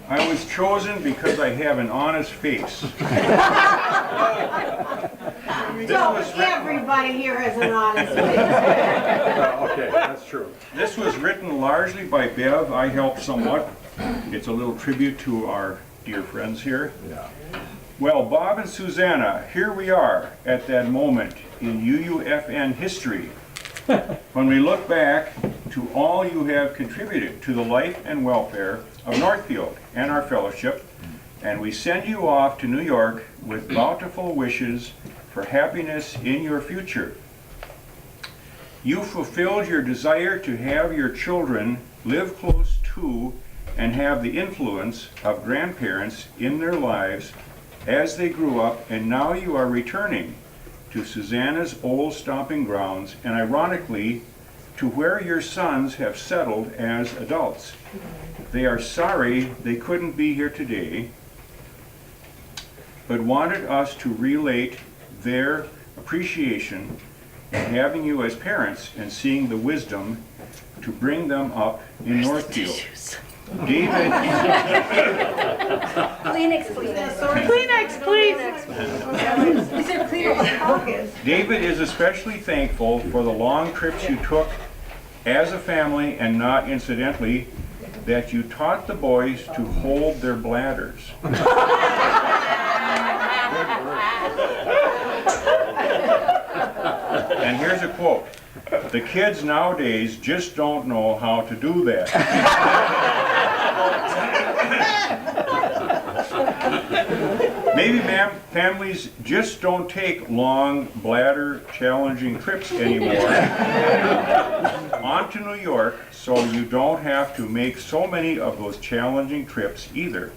I was chosen because I have an honest face. So everybody here has an honest face. Okay, that's true. This was written largely by Bev. I helped somewhat. It's a little tribute to our dear friends here. Yeah. Well, Bob and Suzannah, here we are at that moment in UUFN history when we look back to all you have contributed to the life and welfare of Northfield and our fellowship, and we send you off to New York with bountiful wishes for happiness in your future. You fulfilled your desire to have your children live close to and have the influence of grandparents in their lives as they grew up, and now you are returning to Suzannah's old stomping grounds, and ironically, to where your sons have settled as adults. They are sorry they couldn't be here today, but wanted us to relate their appreciation in having you as parents and seeing the wisdom to bring them up in Northfield. David, Kleenex, please. Kleenex, please. These are Kleenex. David is especially thankful for the long trips you took as a family, and not incidentally, that you taught the boys to hold their bladders. And here's a quote. The kids nowadays just don't know how to do that. Maybe families just don't take long, bladder challenging trips anymore on to New York, so you don't have to make so many of those challenging trips either.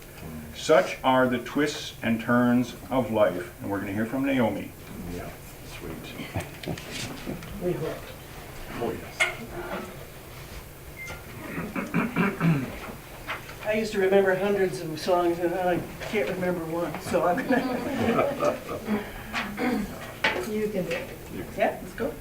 Such are the twists and turns of life. And we're going to hear from Naomi. Yeah, sweet. We hope. Oh, yes. I used to remember hundreds of songs, and I can't remember one, so I'm gonna... You can do it. Yeah, let's go.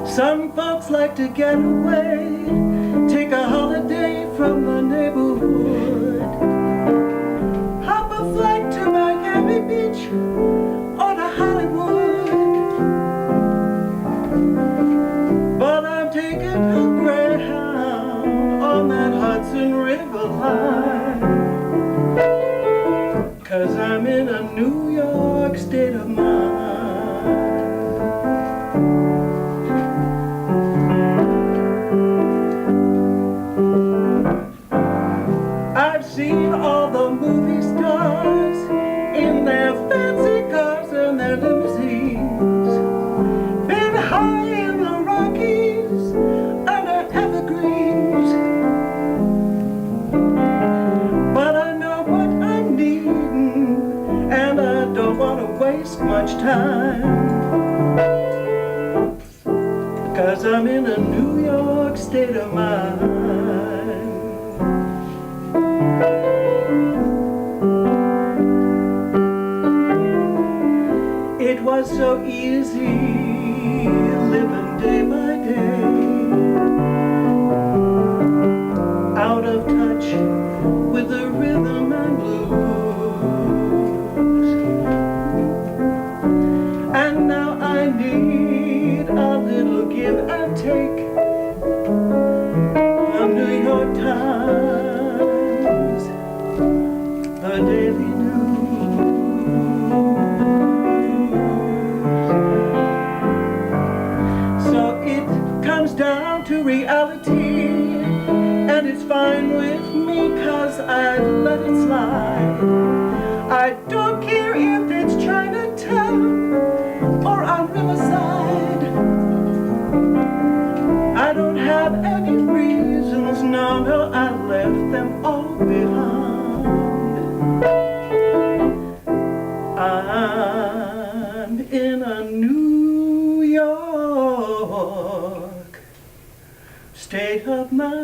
Some folks like to get away, take a holiday from the neighborhood, hop a flight to Miami Beach or to Hollywood. But I'm taking a Greyhound on that Hudson River line, 'cause I'm in a New York state of mind. I've seen all the movie stars in their fancy cars and their limousines, been high in the Rockies under evergreens. But I know what I'm needing, and I don't want to waste much time, 'cause I'm in a New York state of mind. It was so easy living day by day, out of touch with the rhythm and blues. And now I need a little give and take. The New York Times, the Daily down to reality, and it's fine with me 'cause I let it slide. I don't care if it's Chinatown or on Riverside. I don't have any reasons, no, I left them all behind. I'm in a New York state of mind.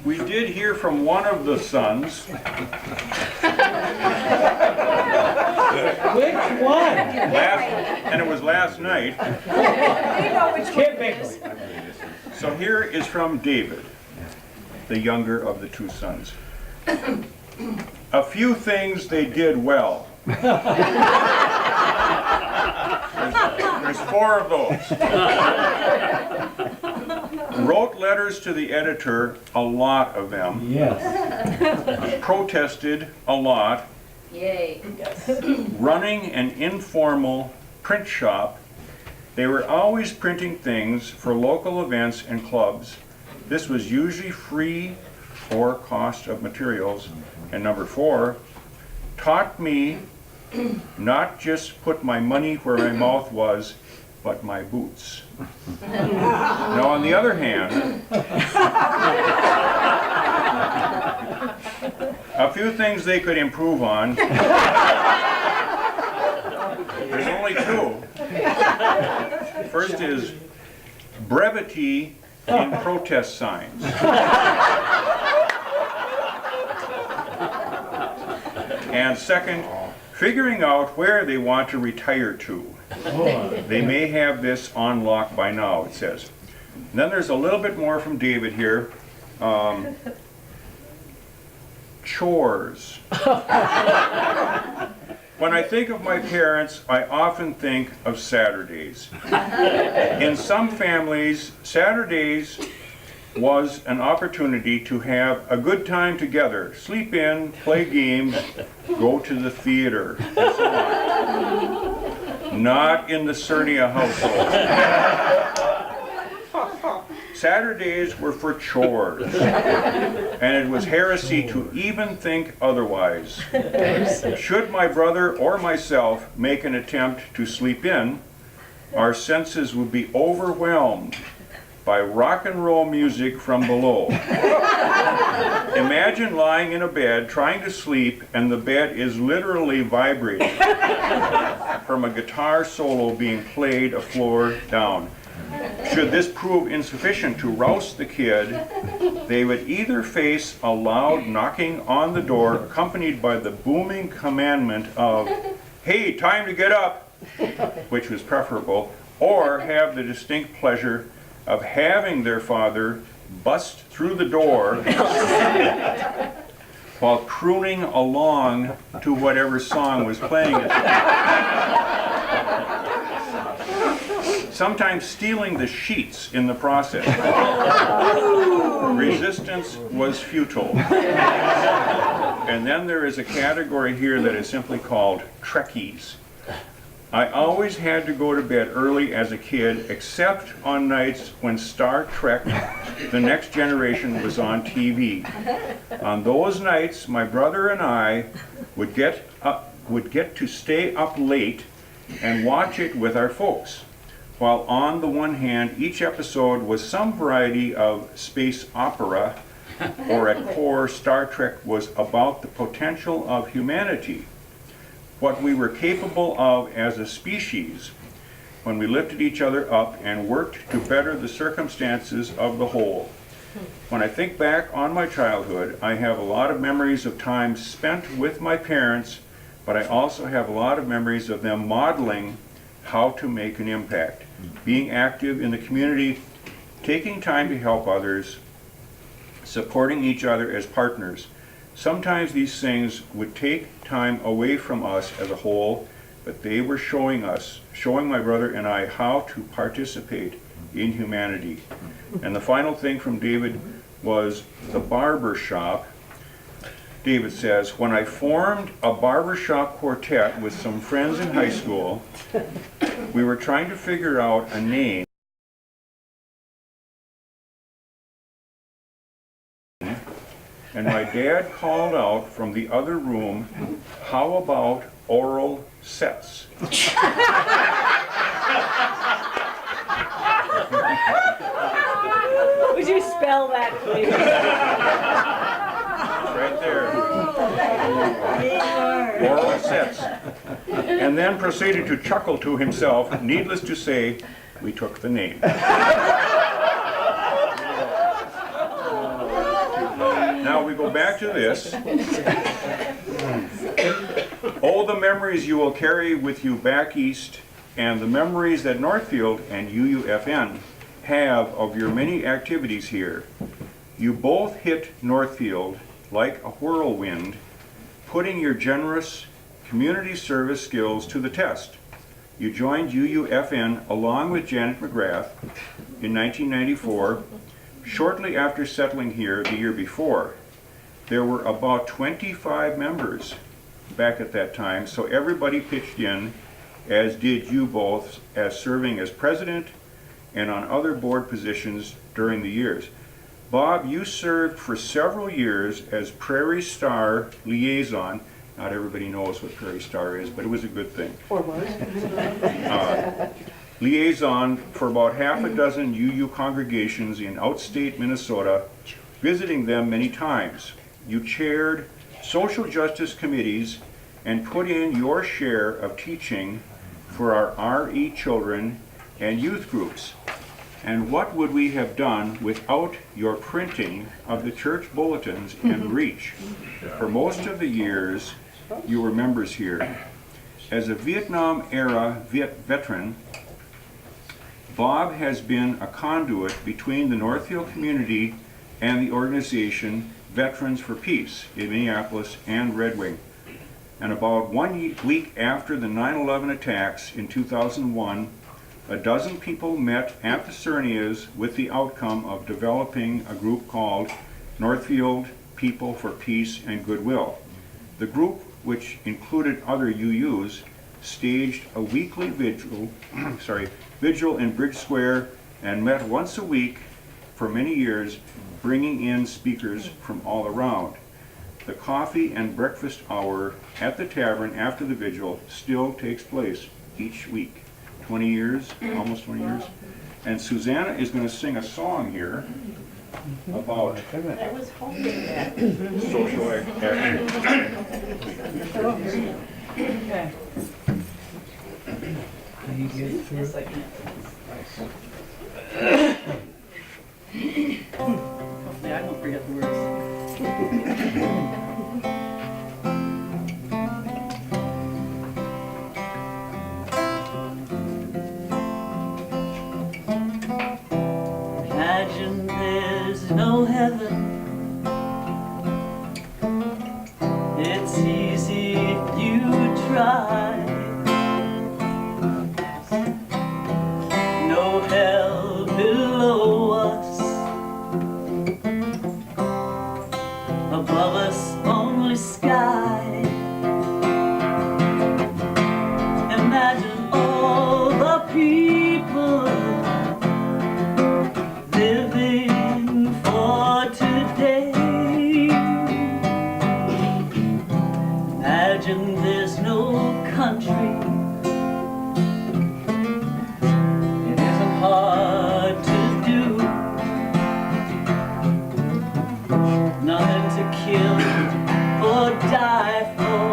We did hear from one of the sons. Which one? And it was last night. You know which one it is. So here is from David, the younger of the two sons. A few things they did well. There's 4 of those. Wrote letters to the editor, a lot of them. Yes. Protested a lot. Yay. Running an informal print shop. They were always printing things for local events and clubs. This was usually free or cost of materials. And number 4, taught me not just put my money where my mouth was, but my boots. Now, on the other hand, a few things they could improve on. There's only 2. First is brevity in protest signs. And second, figuring out where they want to retire to. They may have this on lock by now, it says. And then there's a little bit more from David here. Chores. When I think of my parents, I often think of Saturdays. In some families, Saturdays was an opportunity to have a good time together, sleep in, play games, go to the theater, and so on. Not in the Ciernia household. Saturdays were for chores, and it was heresy to even think otherwise. Should my brother or myself make an attempt to sleep in, our senses would be overwhelmed by rock and roll music from below. Imagine lying in a bed trying to sleep and the bed is literally vibrating from a guitar solo being played a floor down. Should this prove insufficient to rouse the kid, they would either face a loud knocking on the door accompanied by the booming commandment of, "Hey, time to get up," which was preferable, or have the distinct pleasure of having their father bust through the door while crooning along to whatever song was playing at the time. Sometimes stealing the sheets in the process. Resistance was futile. And then there is a category here that is simply called Trekkies. I always had to go to bed early as a kid, except on nights when Star Trek: The Next Generation was on TV. On those nights, my brother and I would get to stay up late and watch it with our folks. While on the one hand, each episode was some variety of space opera, or at core, Star Trek was about the potential of humanity. What we were capable of as a species when we lifted each other up and worked to better the circumstances of the whole. When I think back on my childhood, I have a lot of memories of time spent with my parents, but I also have a lot of memories of them modeling how to make an impact, being active in the community, taking time to help others, supporting each other as partners. Sometimes these things would take time away from us as a whole, but they were showing my brother and I, how to participate in humanity. And the final thing from David was the barber shop. David says, when I formed a barbershop quartet with some friends in high school, we were trying to figure out a name. And my dad called out from the other room, "How about oral sets?" Would you spell that, please? Right there. Moral sets. And then proceeded to chuckle to himself. Needless to say, we took the name. Now we go back to this. Oh, the memories you will carry with you back east, and the memories that Northfield and UUFN have of your many activities here. You both hit Northfield like a whirlwind, putting your generous community service skills to the test. You joined UUFN along with Janet McGrath in 1994, shortly after settling here the year before. There were about 25 members back at that time, so everybody pitched in, as did you both, as serving as president and on other board positions during the years. Bob, you served for several years as Prairie Star liaison. Not everybody knows what Prairie Star is, but it was a good thing. Or was. Liaison for about half a dozen UU congregations in outstate Minnesota, visiting them many times. You chaired social justice committees and put in your share of teaching for our RE children and youth groups. And what would we have done without your printing of the church bulletins and reach? For most of the years you were members here. As a Vietnam-era veteran, Bob has been a conduit between the Northfield community and the organization Veterans for Peace in Minneapolis and Red Wing. And about 1 week after the 9/11 attacks in 2001, a dozen people met at the Ciernias with the outcome of developing a group called Northfield People for Peace and Goodwill. The group, which included other UUs, staged a weekly vigil in Bridge Square and met once a week for many years, bringing in speakers from all around. The coffee and breakfast hour at the tavern after the vigil still takes place each week. 20 years, almost 20 years. And Suzannah is going to sing a song here about I was hoping that. social action. Okay. Yes, I can. Hopefully I won't forget the words. Imagine there's no heaven. It's easy if you try. No hell below us. Above us only sky. Imagine all the people living for today. Imagine there's no country. It isn't hard to do. Nothing to kill or die for,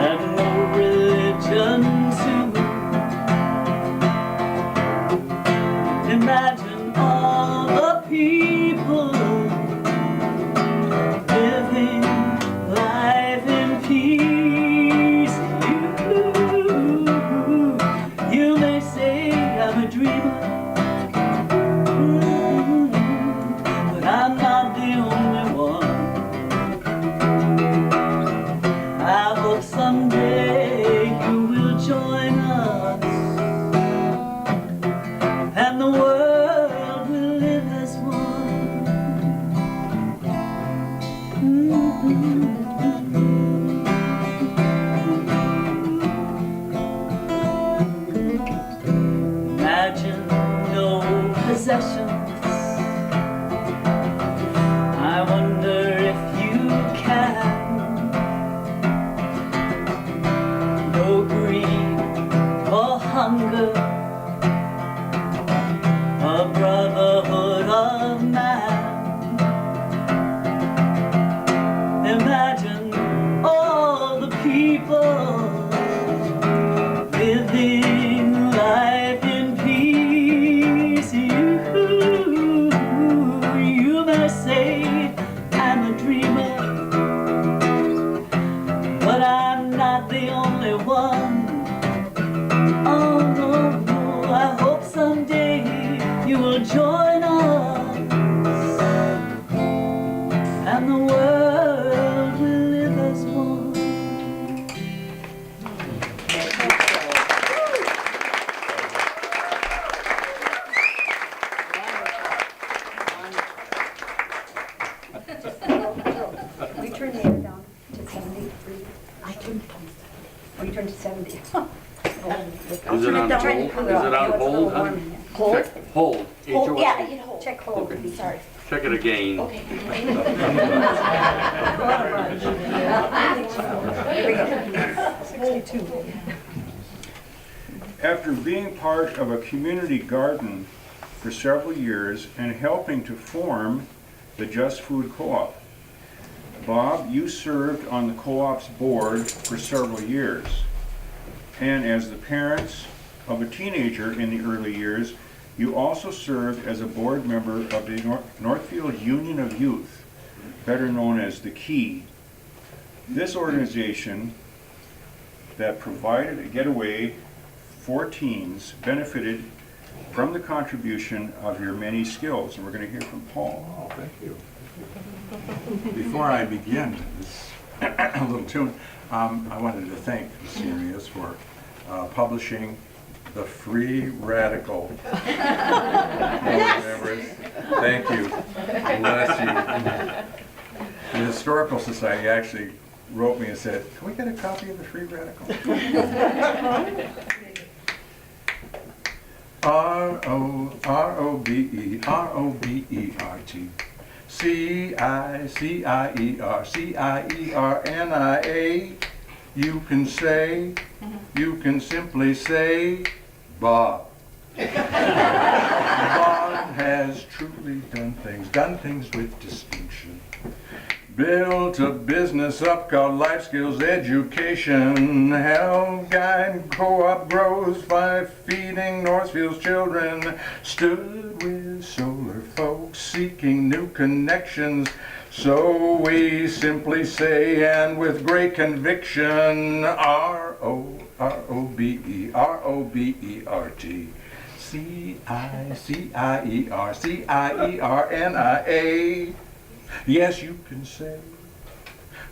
and no religion too. Imagine all the people living life in peace. I turned, oh, you turned 70. Is it on hold? Is it on hold, honey? Hold? Check, hold. Hold, H-O-L-D. yeah, you hold. Check hold, Okay. sorry. Check it again. Okay. Here we go. 62. After being part of a community garden for several years and helping to form the Just Food Co-op, Bob, you served on the co-op's board for several years. And as the parents of a teenager in the early years, you also served as a board member of the Northfield Union of Youth, better known as the Key. This organization that provided a getaway for teens benefited from the contribution of your many skills. And we're going to hear from Paul. Oh, thank you. Before I begin this little tune, I wanted to thank the Ciernias for publishing the Free Radical. Members. Thank you. Bless you. The Historical Society actually wrote me and said, "Can we get a copy of the Free Radical?" R-O-B-E-R-O-B-E-R-T C-I-C-I-E-R-C-I-E-R-N-I-A. You can say, you can simply say, Bob. Bob has truly done things with distinction. Built a business up called Life Skills Education. Helped guide co-op growth by feeding Northfield's children. Stood with solar folks seeking new connections. So we simply say, and with great conviction, R-O-B-E-R-O-B-E-R-T C-I-C-I-E-R-C-I-E-R-N-I-A. Yes, you can say,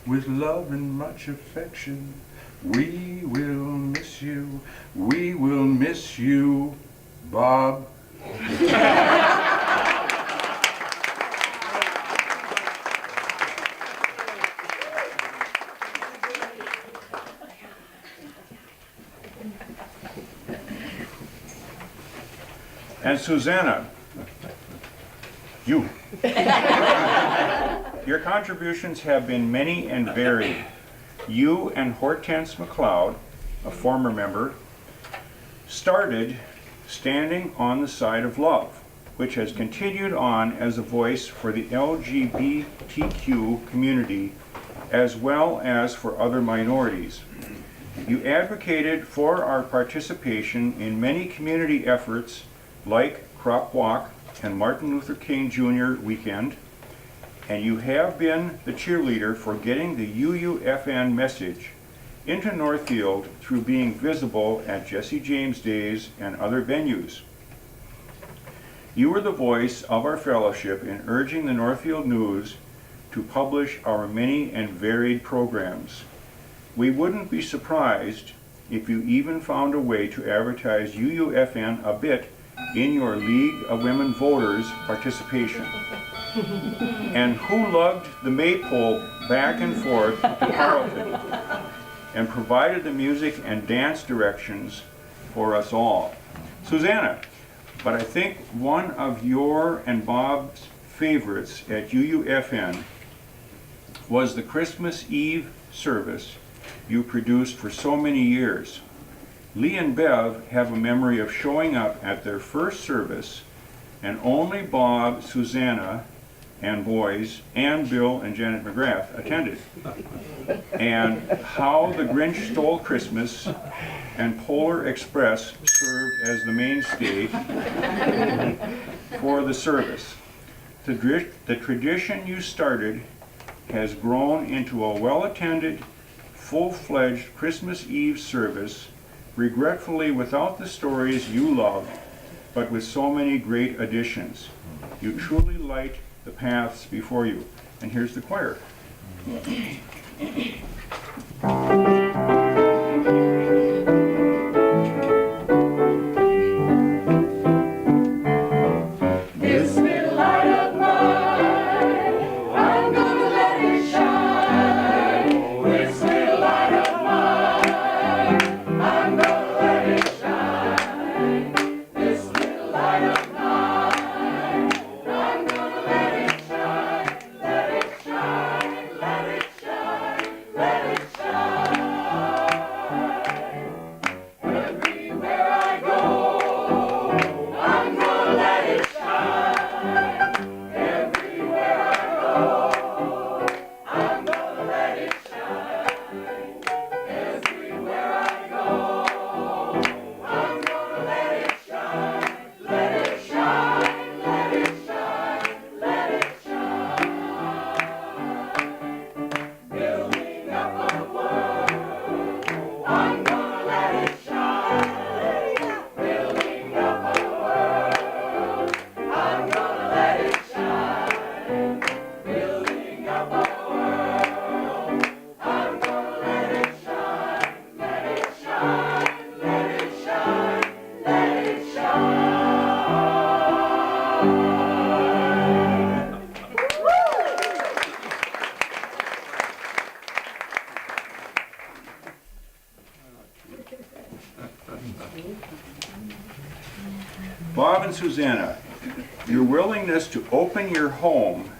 with love and much affection, we will miss you, Bob. And Suzannah, you. Your contributions have been many and varied. You and Hortense McLeod, a former member, started Standing on the Side of Love, which has continued on as a voice for the LGBTQ community as well as for other minorities. You advocated for our participation in many community efforts like Crop Walk and Martin Luther King Jr. weekend, and you have been the cheerleader for getting the UUFN message into Northfield through being visible at Jesse James Days and other venues. You were the voice of our fellowship in urging the Northfield News to publish our many and varied programs. We wouldn't be surprised if you even found a way to advertise UUFN a bit in your League of Women Voters participation. And who lugged the maypole back and forth to Carlton and provided the music and dance directions for us all. Suzannah, but I think one of your and Bob's favorites at UUFN was the Christmas Eve service you produced for so many years. Lee and Bev have a memory of showing up at their first service, and only Bob, Suzannah, and boys, and Bill and Janet McGrath attended. And How the Grinch Stole Christmas and Polar Express served as the mainstay for the service. The tradition you started has grown into a well-attended, full-fledged Christmas Eve service, regretfully without the stories you loved, but with so many great additions. You truly light the paths before you. And here's the choir. This little light of mine, I'm gonna let it shine. This little Bob and Suzannah, your willingness to open your home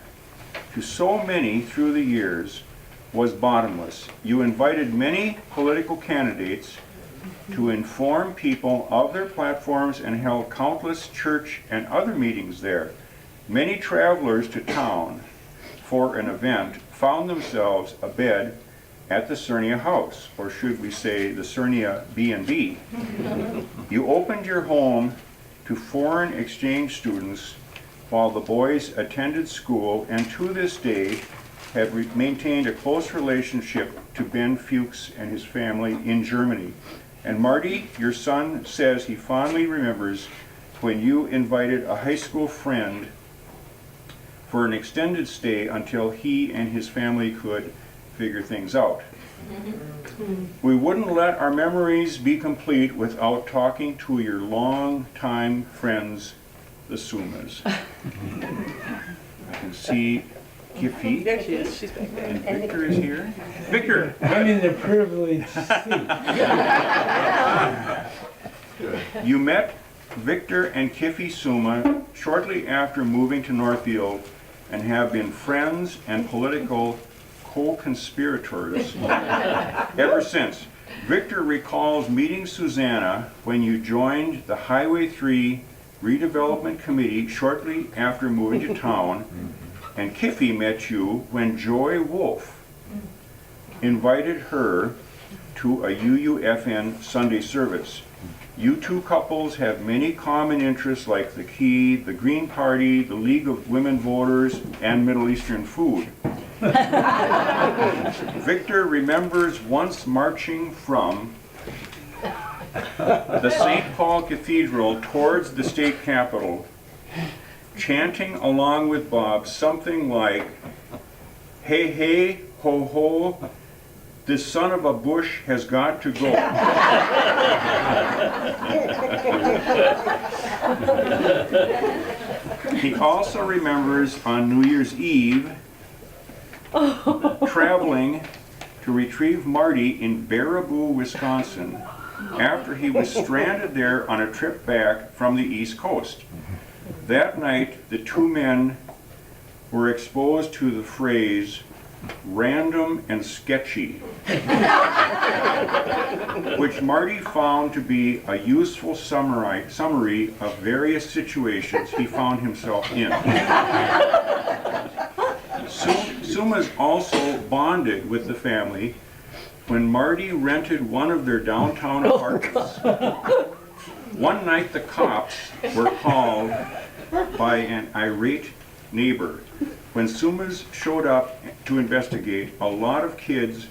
to so many through the years was bottomless. You invited many political candidates to inform people of their platforms and held countless church and other meetings there. Many travelers to town for an event found themselves abed at the Ciernia house, or should we say the Ciernia B&B. You opened your home to foreign exchange students while the boys attended school, and to this day have maintained a close relationship to Ben Fuchs and his family in Germany. And Marty, your son, says he fondly remembers when you invited a high school friend for an extended stay until he and his family could figure things out. We wouldn't let our memories be complete without talking to your long-time friends, the Sumas. I can see Kiffy. There she is, she's back there. And Victor is here. Victor! I'm in the privileged seat. You met Victor and Kiffy Suma shortly after moving to Northfield and have been friends and political co-conspirators ever since. Victor recalls meeting Suzannah when you joined the Highway 3 Redevelopment Committee shortly after moving to town, and Kiffy met you when Joy Wolf invited her to a UUFN Sunday service. You two couples have many common interests like the Key, the Green Party, the League of Women Voters, and Middle Eastern food. Victor remembers once marching from the St. Paul Cathedral towards the state capitol, chanting along with Bob something like, "Hey, hey, ho, ho, this son of a bush has got to go." He also remembers on New Year's Eve traveling to retrieve Marty in Baraboo, Wisconsin, after he was stranded there on a trip back from the East Coast. That night, the two men were exposed to the phrase "random and sketchy," which Marty found to be a useful summary of various situations he found himself in. Sumas also bonded with the family when Marty rented one of their downtown apartments. One night the cops were called by an irate neighbor. When Sumas showed up to investigate, a lot of kids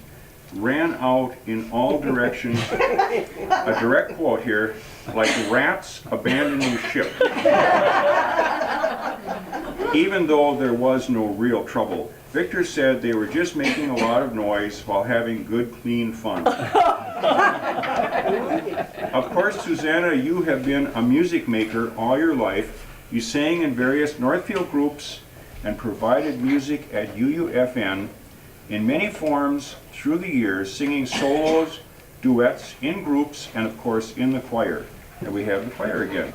ran out in all directions, a direct quote here, like rats abandoning ship. Even though there was no real trouble, Victor said they were just making a lot of noise while having good, clean fun. Of course, Suzannah, you have been a music maker all your life. You sang in various Northfield groups and provided music at UUFN in many forms through the years, singing solos, duets, in groups, and of course in the choir. And we have the choir again.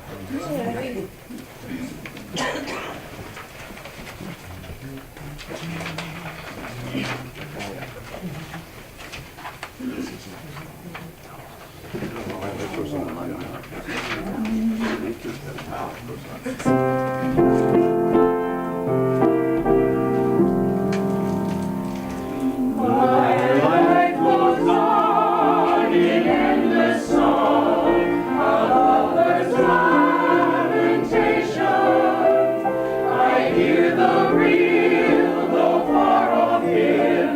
I hear the real, though far off hymn.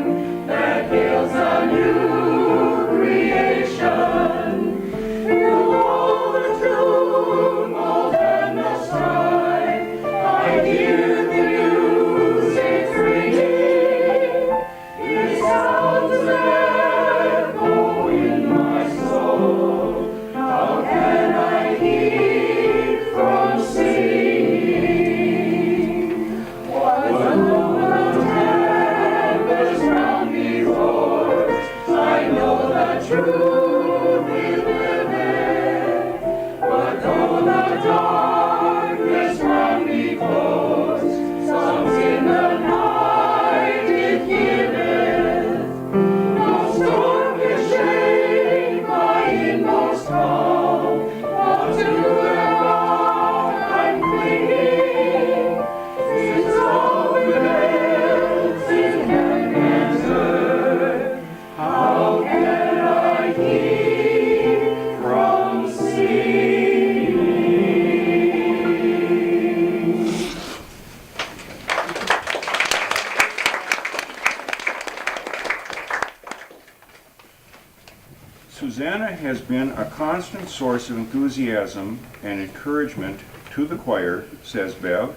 Suzannah has been a constant source of enthusiasm and encouragement to the choir, says Bev,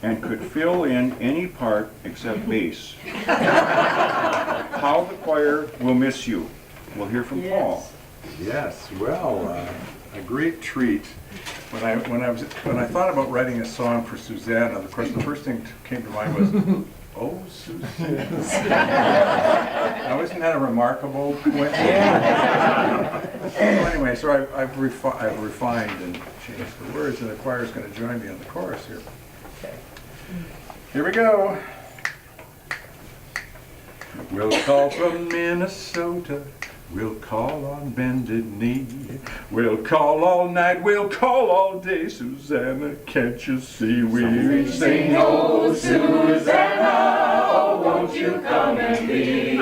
and could fill in any part except bass. How the choir will miss you. We'll hear from Paul. Yes, well, a great treat. When I thought about writing a song for Suzannah, of course, the first thing that came to mind was, "Oh, Suzanne." Now, isn't that a remarkable coincidence? So anyway, so I've refined and changed the words, and the choir's going to join me on the chorus here. Here we go. We'll call from Minnesota. We'll call on bended knee. We'll call all night. We'll call all day. Susanna, can't you see? We sing, oh, Susanna, oh, won't you come and be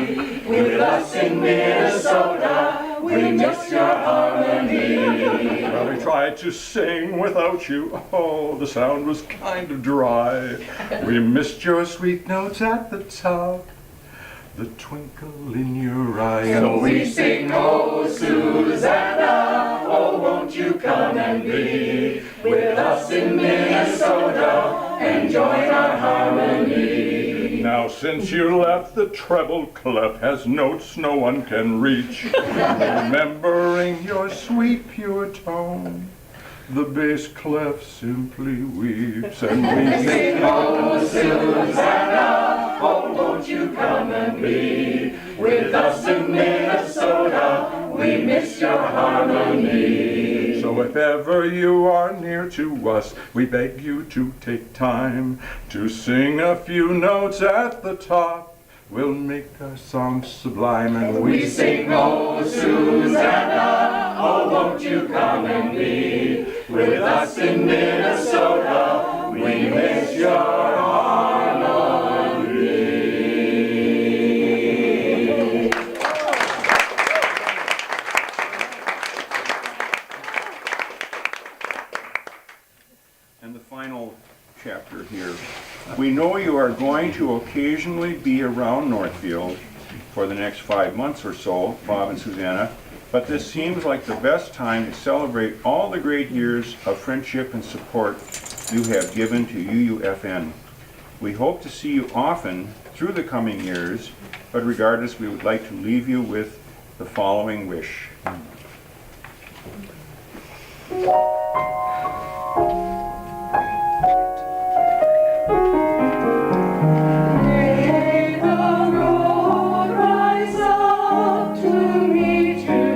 with us in Minnesota? We miss your harmony. Well, we tried to sing without you. Oh, the sound was kind of dry. We missed your sweet notes at the top, the twinkle in your eye. So we sing, oh, Susanna, oh, won't you come and be with us in Minnesota and join our harmony. Now, since you left, the treble clef has notes no one can reach. Remembering your sweet, pure tone, the bass clef simply weeps, and we sing, oh, Susanna, oh, won't you come and be with us in Minnesota? We miss your harmony. So if ever you are near to us, we beg you to take time to sing a few notes at the top. We'll make our song sublime, and we sing, oh, Susanna, oh, won't you come and be with us in Minnesota? We miss your harmony. And the final chapter here. We know you are going to occasionally be around Northfield for the next 5 months or so, Bob and Suzannah, but this seems like the best time to celebrate all the great years of friendship and support you have given to UUFN. We hope to see you often through the coming years, but regardless, we would like to leave you with the following wish. May the road rise up to meet you.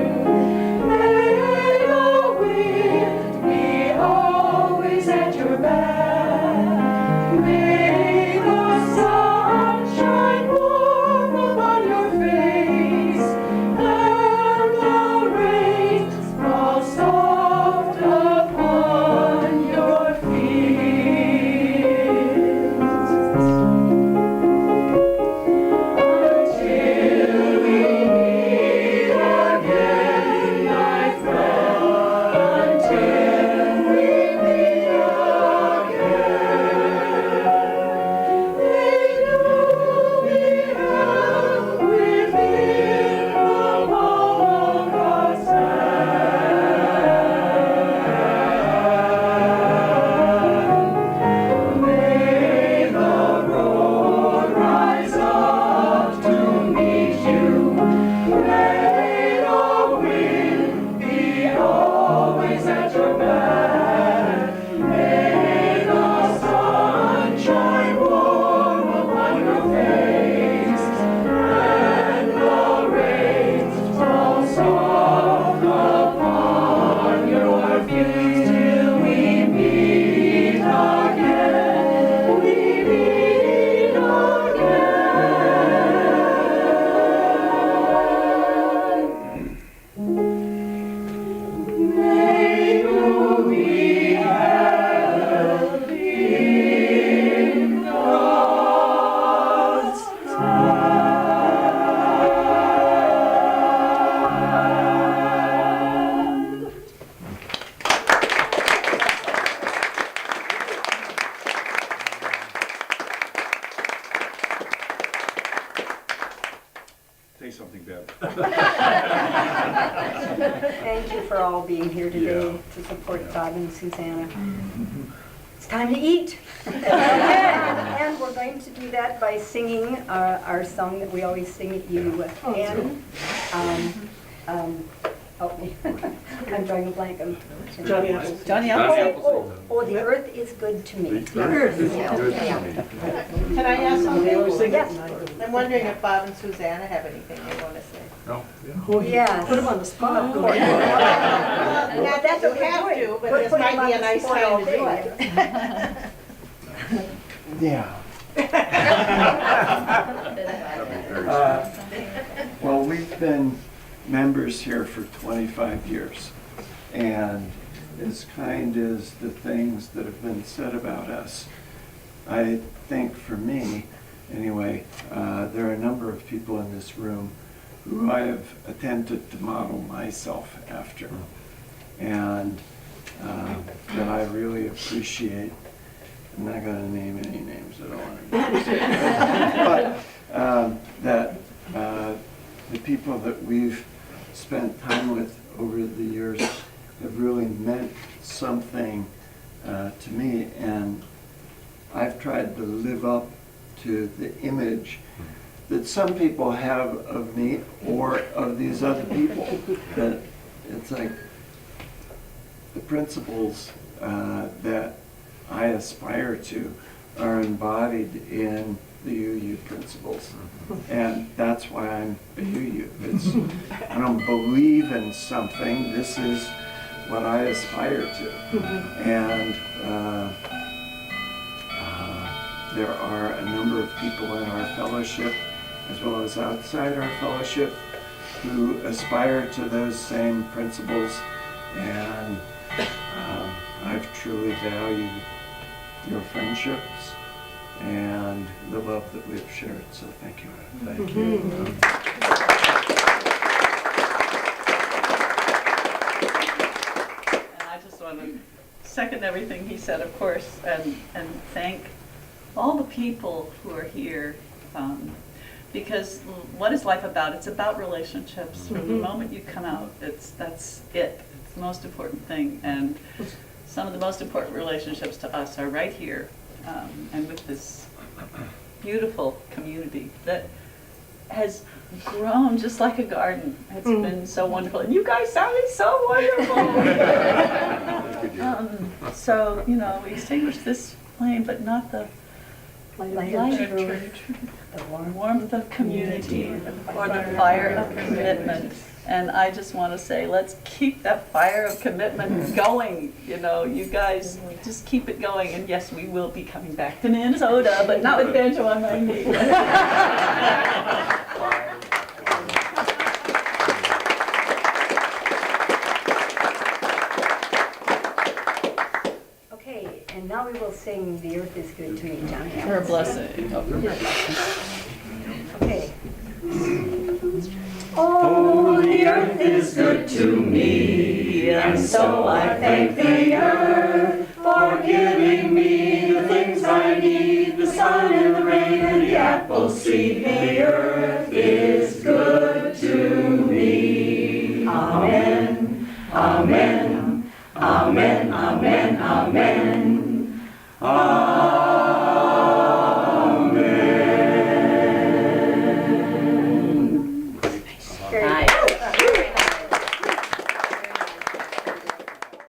May the wind be always at your back. May the sun shine warm upon your face, and the rain fall soft upon Thank you for all being here today to support Bob and Suzannah. It's time to eat. And we're going to do that by singing our song that we always sing at UUFN. Help me. I'm drawing a blank. Johnny Appleseed. Johnny Appleseed. Oh, the earth is good to me. Can I ask something? Yes. I'm wondering if Bob and Suzannah have anything they want to say. Yes. Put him on the spot. Oh, Not that you have to, but this might be a nice time to do it. Yeah. Well, we've been members here for 25 years, and as kind as the things that have been said about us, I think for me, anyway, there are a number of people in this room who I have attempted to model myself after, and that I really appreciate. I'm not going to name any names at all, but that the people that we've spent time with over the years have really meant something to me, and I've tried to live up to the image that some people have of me or of these other people. That it's like the principles that I aspire to are embodied in the UU principles, and that's why I'm a UU. I don't believe in something. This is what I aspire to, and there are a number of people in our fellowship, as well as outside our fellowship, who aspire to those same principles, and I've truly valued your friendships and the love that we've shared, so thank you. Thank you. And I just want to second everything he said, of course, and thank all the people who are here. Because what is life about? It's about relationships. From the moment you come out, that's it. It's the most important thing. And some of the most important relationships to us are right here, and with this beautiful community that has grown just like a garden. It's been so wonderful. And you guys sounded so wonderful. So, you know, we extinguish this flame, but not the light of truth, the warmth of community, or the fire of commitment. And I just want to say, let's keep that fire of commitment going. You know, you guys just keep it going. And yes, we will be coming back to Minnesota, but not with banjo on my knee. Okay, and now we will sing "The Earth Is Good to Me," Johnny. Her blessing. Okay. Oh, the earth is good to me, and so I thank the earth for giving me the things I need, the sun and the rain and the apple seed. The earth is good to me. Amen, amen, amen, amen, amen. Amen. Very good.